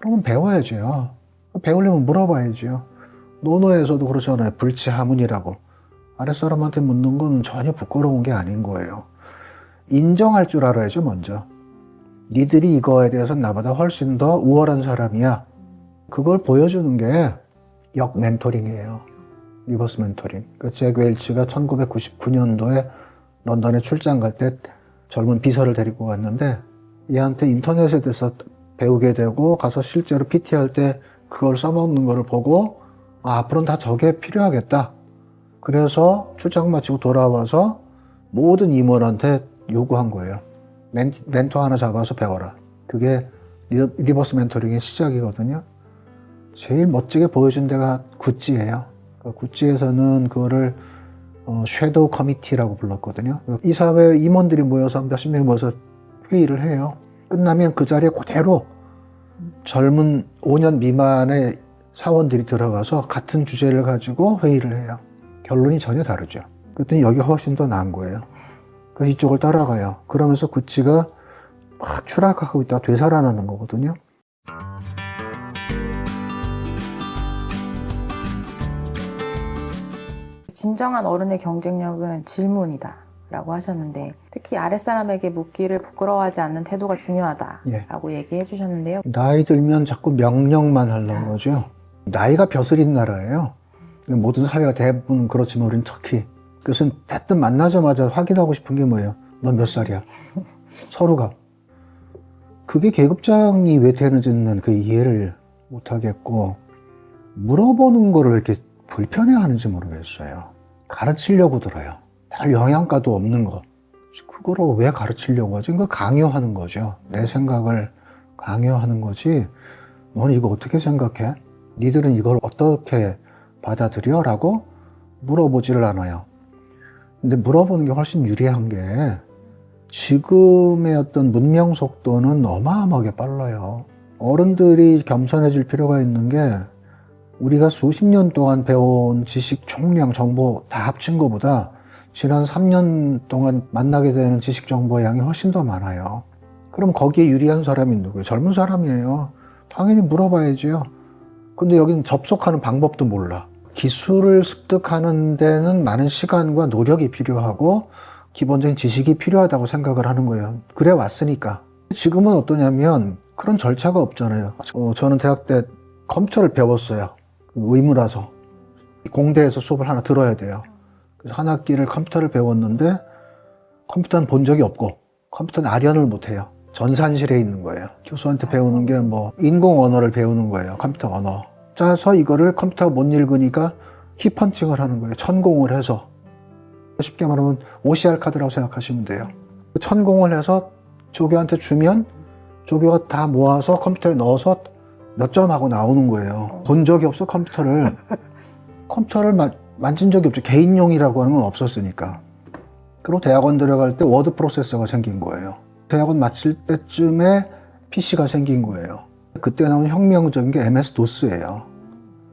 그러면 배워야죠. 배우려면 물어봐야죠. 논어에서도 그렇잖아요. 불치하문이라고. 아랫사람한테 묻는 건 전혀 부끄러운 게 아닌 거예요. 인정할 줄 알아야죠, 먼저. 니들이 이거에 대해서 나보다 훨씬 더 우월한 사람이야. 그걸 보여주는 게 역 멘토링이에요. 리버스 멘토링. 잭 웰치가 1999년도에 런던에 출장 갈 때 젊은 비서를 데리고 갔는데 얘한테 인터넷에 대해서 배우게 되고 가서 실제로 PT 할 때 그걸 써먹는 거를 보고 앞으로는 다 저게 필요하겠다. 그래서 출장 마치고 돌아와서 모든 임원한테 요구한 거예요. 멘토 하나 잡아서 배워라. 그게 리버스 멘토링의 시작이거든요. 제일 멋지게 보여준 데가 구찌예요. 구찌에서는 그거를 섀도우 커미티라고 불렀거든요. 이사회 임원들이 모여서 몇십 명이 모여서 회의를 해요. 끝나면 그 자리에 그대로 젊은 5년 미만의 사원들이 들어가서 같은 주제를 가지고 회의를 해요. 결론이 전혀 다르죠. 그랬더니 여기가 훨씬 더 나은 거예요. 그래서 이쪽을 따라가요. 그러면서 구찌가 막 추락하고 있다가 되살아나는 거거든요. 진정한 어른의 경쟁력은 질문이다 라고 하셨는데, 특히 아랫사람에게 묻기를 부끄러워하지 않는 태도가 중요하다라고 얘기해 주셨는데요. 나이 들면 자꾸 명령만 하려는 거죠. 나이가 벼슬인 나라예요. 모든 사회가 대부분 그렇지만 우리는 특히. 그래서 대뜸 만나자마자 확인하고 싶은 게 뭐예요? 너 몇 살이야? 서로가. 그게 계급장이 왜 되는지는 그 이해를 못하겠고, 물어보는 거를 왜 이렇게 불편해하는지 모르겠어요. 가르치려고 들어요. 별 영양가도 없는 거. 그거를 왜 가르치려고 하지? 그거 강요하는 거죠. 내 생각을 강요하는 거지. 너는 이거 어떻게 생각해? 니들은 이걸 어떻게 받아들여? 라고 물어보지를 않아요. 근데 물어보는 게 훨씬 유리한 게 지금의 어떤 문명 속도는 어마어마하게 빨라요. 어른들이 겸손해질 필요가 있는 게 우리가 수십 년 동안 배운 지식 총량 정보 다 합친 것보다 지난 3년 동안 만나게 되는 지식 정보의 양이 훨씬 더 많아요. 그럼 거기에 유리한 사람이 누구예요? 젊은 사람이에요. 당연히 물어봐야죠. 근데 여기는 접속하는 방법도 몰라. 기술을 습득하는 데는 많은 시간과 노력이 필요하고 기본적인 지식이 필요하다고 생각을 하는 거예요. 그래 왔으니까. 지금은 어떠냐면 그런 절차가 없잖아요. 저는 대학 때 컴퓨터를 배웠어요. 의무라서. 공대에서 수업을 하나 들어야 돼요. 그래서 한 학기를 컴퓨터를 배웠는데 컴퓨터는 본 적이 없고 컴퓨터는 아련을 못해요. 전산실에 있는 거예요. 교수한테 배우는 게 뭐 인공 언어를 배우는 거예요. 컴퓨터 언어. 짜서 이거를 컴퓨터가 못 읽으니까 키펀칭을 하는 거예요. 천공을 해서. 쉽게 말하면 OCR 카드라고 생각하시면 돼요. 천공을 해서 조교한테 주면 조교가 다 모아서 컴퓨터에 넣어서 몇 점 하고 나오는 거예요. 본 적이 없어 컴퓨터를. 컴퓨터를 만진 적이 없죠. 개인용이라고 하는 건 없었으니까. 그리고 대학원 들어갈 때 워드 프로세서가 생긴 거예요. 대학원 마칠 때쯤에 PC가 생긴 거예요. 그때 나온 혁명적인 게 MS-DOS예요.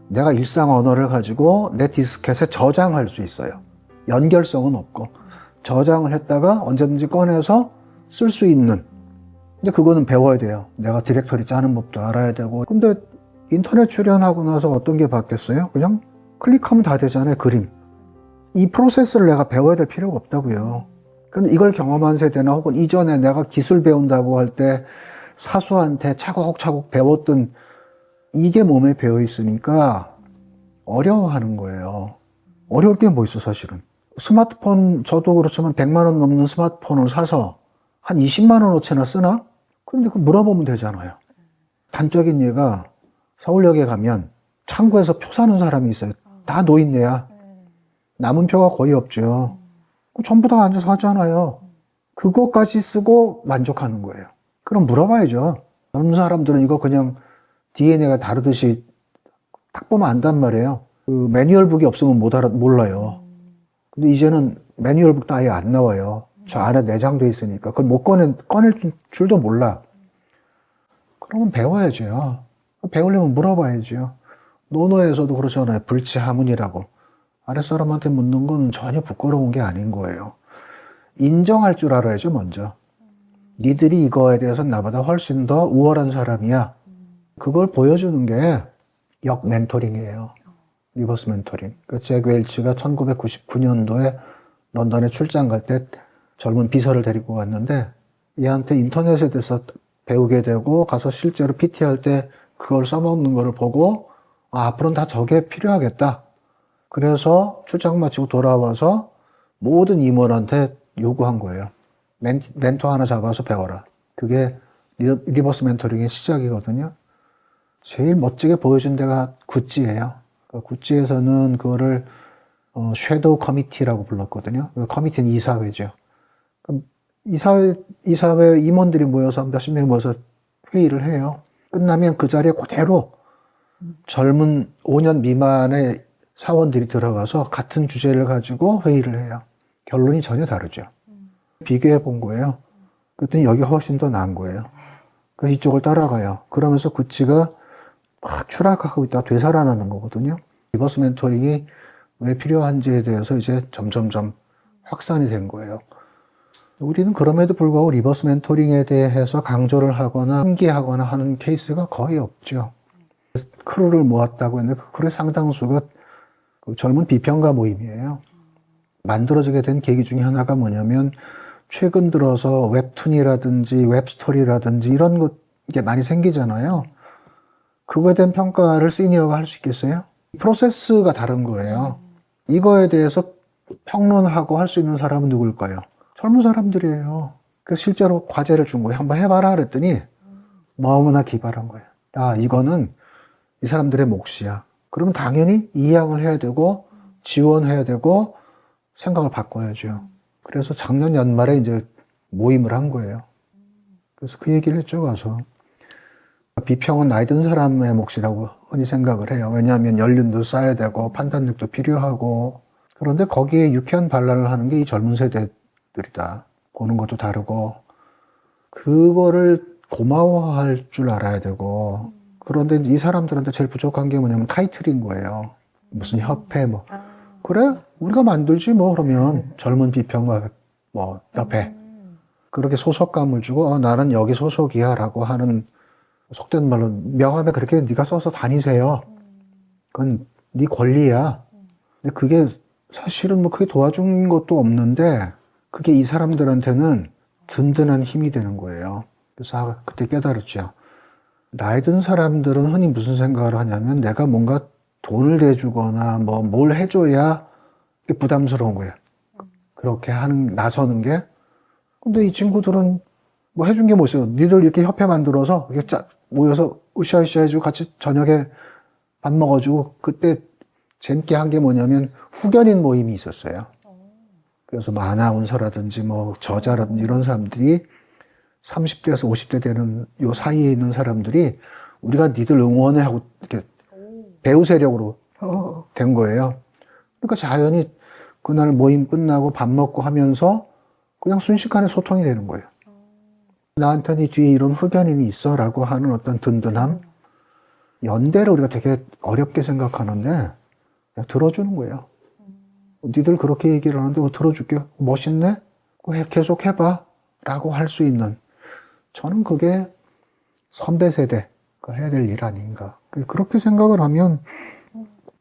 내가 일상 언어를 가지고 내 디스켓에 저장할 수 있어요. 연결성은 없고 저장을 했다가 언제든지 꺼내서 쓸 수 있는. 근데 그거는 배워야 돼요. 내가 디렉터리 짜는 법도 알아야 되고. 근데 인터넷 출연하고 나서 어떤 게 바뀌었어요? 그냥 클릭하면 다 되잖아요, 그림. 이 프로세스를 내가 배워야 될 필요가 없다고요. 근데 이걸 경험한 세대나 혹은 이전에 내가 기술 배운다고 할 때 사수한테 차곡차곡 배웠던 이게 몸에 배어 있으니까 어려워하는 거예요. 어려울 게 뭐 있어, 사실은. 스마트폰, 저도 그렇지만 100만 원 넘는 스마트폰을 사서 한 20만 원어치나 쓰나? 그런데 그 물어보면 되잖아요. 단적인 예가 서울역에 가면 창구에서 표 사는 사람이 있어요. 다 노인네야. 남은 표가 거의 없죠. 전부 다 앉아서 하잖아요. 그것까지 쓰고 만족하는 거예요. 그럼 물어봐야죠. 젊은 사람들은 이거 그냥 DNA가 다르듯이 딱 보면 안단 말이에요. 그 매뉴얼북이 없으면 몰라요. 근데 이제는 매뉴얼북도 아예 안 나와요. 저 안에 내장돼 있으니까. 그걸 못 꺼낼 줄도 몰라. 그러면 배워야죠. 배우려면 물어봐야죠. 논어에서도 그렇잖아요. 불치하문이라고. 아랫사람한테 묻는 건 전혀 부끄러운 게 아닌 거예요. 인정할 줄 알아야죠, 먼저. 니들이 이거에 대해서 나보다 훨씬 더 우월한 사람이야. 그걸 보여주는 게 역 멘토링이에요. 리버스 멘토링. 잭 웰치가 1999년도에 런던에 출장 갈 때 젊은 비서를 데리고 갔는데 얘한테 인터넷에 대해서 배우게 되고 가서 실제로 PT 할 때 그걸 써먹는 거를 보고 앞으로는 다 저게 필요하겠다. 그래서 출장 마치고 돌아와서 모든 임원한테 요구한 거예요. 멘토 하나 잡아서 배워라. 그게 리버스 멘토링의 시작이거든요. 제일 멋지게 보여준 데가 구찌예요. 구찌에서는 그거를 섀도우 커미티라고 불렀거든요. 커미티는 이사회죠. 그럼 이사회 임원들이 모여서 몇십 명이 모여서 회의를 해요. 끝나면 그 자리에 그대로 젊은 5년 미만의 사원들이 들어가서 같은 주제를 가지고 회의를 해요. 결론이 전혀 다르죠. 비교해 본 거예요. 그랬더니 여기 훨씬 더 나은 거예요. 그래서 이쪽을 따라가요. 그러면서 구찌가 막 추락하고 있다가 되살아나는 거거든요. 리버스 멘토링이 왜 필요한지에 대해서 이제 점점점 확산이 된 거예요. 우리는 그럼에도 불구하고 리버스 멘토링에 대해서 강조를 하거나 함기하거나 하는 케이스가 거의 없죠. 크루를 모았다고 했는데 그 크루의 상당수가 젊은 비평가 모임이에요. 만들어지게 된 계기 중에 하나가 뭐냐면 최근 들어서 웹툰이라든지 웹스토리라든지 이런 것 이게 많이 생기잖아요. 그거에 대한 평가를 시니어가 할 수 있겠어요? 프로세스가 다른 거예요. 이거에 대해서 평론하고 할 수 있는 사람은 누굴까요? 젊은 사람들이에요. 그래서 실제로 과제를 준 거예요. 한번 해봐라 그랬더니 너무나 기발한 거예요. 이거는 이 사람들의 몫이야. 그러면 당연히 이양을 해야 되고 지원해야 되고 생각을 바꿔야죠. 그래서 작년 연말에 이제 모임을 한 거예요. 그래서 그 얘기를 했죠, 가서. 비평은 나이 든 사람의 몫이라고 흔히 생각을 해요. 왜냐하면 연륜도 쌓아야 되고 판단력도 필요하고. 그런데 거기에 유쾌한 반란을 하는 게 이 젊은 세대들이다. 보는 것도 다르고. 그거를 고마워할 줄 알아야 되고. 그런데 이 사람들한테 제일 부족한 게 뭐냐면 타이틀인 거예요. 무슨 협회 뭐. 그래? 우리가 만들지 뭐 그러면 젊은 비평가 뭐 협회. 그렇게 소속감을 주고 나는 여기 소속이야 라고 하는 속된 말로 명함에 그렇게 네가 써서 다니세요. 그건 네 권리야. 근데 그게 사실은 뭐 크게 도와준 것도 없는데 그게 이 사람들한테는 든든한 힘이 되는 거예요. 그래서 그때 깨달았죠. 나이 든 사람들은 흔히 무슨 생각을 하냐면 내가 뭔가 돈을 대주거나 뭐 뭘 해줘야 부담스러운 거예요. 그렇게 나서는 게. 근데 이 친구들은 뭐 해준 게 뭐 있어요. 니들 이렇게 협회 만들어서 이렇게 모여서 으쌰으쌰 해주고 같이 저녁에 밥 먹어주고 그때 재밌게 한 게 뭐냐면 후견인 모임이 있었어요. 그래서 뭐 아나운서라든지 뭐 저자라든지 이런 사람들이 30대에서 50대 되는 요 사이에 있는 사람들이 우리가 니들 응원해 하고 이렇게 배우 세력으로 된 거예요. 그러니까 자연히 그날 모임 끝나고 밥 먹고 하면서 그냥 순식간에 소통이 되는 거예요. 나한테는 뒤에 이런 후견인이 있어 라고 하는 어떤 든든함. 연대를 우리가 되게 어렵게 생각하는데 그냥 들어주는 거예요. 니들 그렇게 얘기를 하는데 들어줄게. 멋있네? 계속 해봐 라고 할 수 있는. 저는 그게 선배 세대가 해야 될 일 아닌가. 그렇게 생각을 하면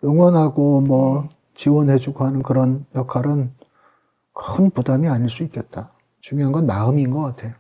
응원하고 뭐 지원해주고 하는 그런 역할은 큰 부담이 아닐 수 있겠다. 중요한 건 마음인 것 같아요.